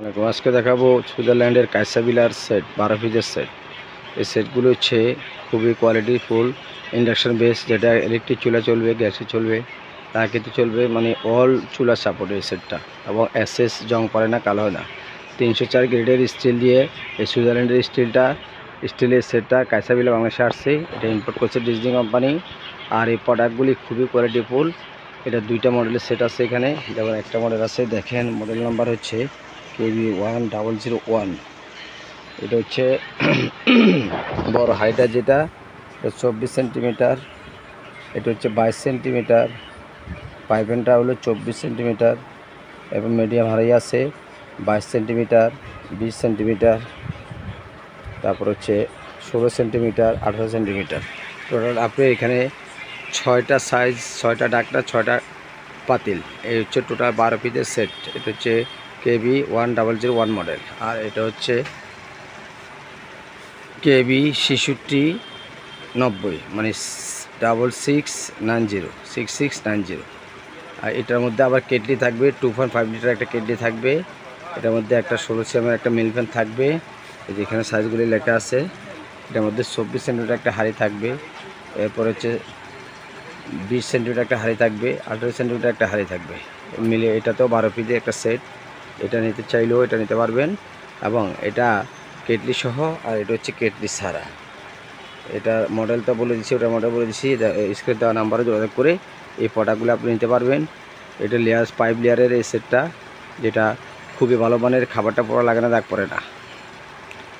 আজকে দেখাবো সুইজারল্যান্ডের কাইসাবিলার সেট 12 পিসের সেট। এই সেটগুলো হচ্ছে খুবই কোয়ালিটিফুল ইন্ডাকশন বেস, যেটা ইলেকট্রিক চুলা চলবে, গ্যাসে চলবে, তাকিতে চলবে, মানে অল চুলা সাপোর্ট এই সেটটা। এবং এসএস জং পড়ে না, কালো হয় না। 304 গ্রেডের স্টিল দিয়ে এই সুইজারল্যান্ডের স্টিলের সেটটা কাইসাবিলা বাংলাদেশে আসছে। এটা ইম্পোর্ট করছে ডিজনি কোম্পানি। আর এই প্রোডাক্টগুলি খুবই কোয়ালিটিফুল। এটা দুইটা মডেলের সেট আছে এখানে। যেমন একটা মডেল আছে, দেখেন মডেল নাম্বার হচ্ছে KB1001। এটা হচ্ছে বড় হাইটা, যেটা 24 সেন্টিমিটার। এটা হচ্ছে 22 সেন্টিমিটার। পাইপেনটা হলো 24 সেন্টিমিটার। এবং মিডিয়াম হাই আছে 22 সেন্টিমিটার, 20 সেন্টিমিটার, তারপর হচ্ছে 16 সেন্টিমিটার, 18 সেন্টিমিটার। টোটাল আপনি এখানে 6টা সাইজ, 6টা ডাকনা, 6টা পাতিল। এই হচ্ছে টোটাল 12 পিসের সেট। এটা হচ্ছে KB1001 মডেল। আর এটা হচ্ছে KB6690, মানে 6690। আর এটার মধ্যে আবার কেটলি থাকবে, 2.5 লিটার একটা কেটলি থাকবে। এটার মধ্যে একটা 16 সিএমের একটা মিল্ক ফ্যান থাকবে, যেখানে সাইজগুলি লেখা আছে। এটার মধ্যে 24 সেন্টিমিটার একটা হাঁড়ি থাকবে। এরপর হচ্ছে 20 সেন্টিমিটার একটা হাঁড়ি থাকবে, 18 সেন্টিমিটার একটা হাঁড়ি থাকবে। মিলে এটাতেও 12 পিসের একটা সেট। এটা নিতে চাইলেও এটা নিতে পারবেন। এবং এটা কেটলি সহ, আর এটা হচ্ছে কেটলি ছাড়া। এটা মডেলটা বলে দিচ্ছি, ওটা মডেল বলে দিচ্ছি। স্ক্রিনে দেওয়া নাম্বারে যোগাযোগ করে এই প্রোডাক্টগুলো আপনি নিতে পারবেন। এটা লেয়ার 5 লেয়ারের এই সেটটা, যেটা খুবই ভালো মানের, খাবারটা পড়া লাগে না, দাগ পড়ে না।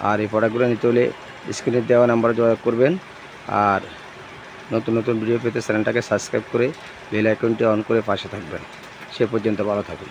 আর এই প্রোডাক্টগুলো নিতে হলে স্ক্রিনে দেওয়া নাম্বারে যোগাযোগ করবেন। আর নতুন নতুন ভিডিও পেতে চ্যানেলটাকে সাবস্ক্রাইব করে বেল আইকনটি অন করে পাশে থাকবেন। সে পর্যন্ত ভালো থাকুন।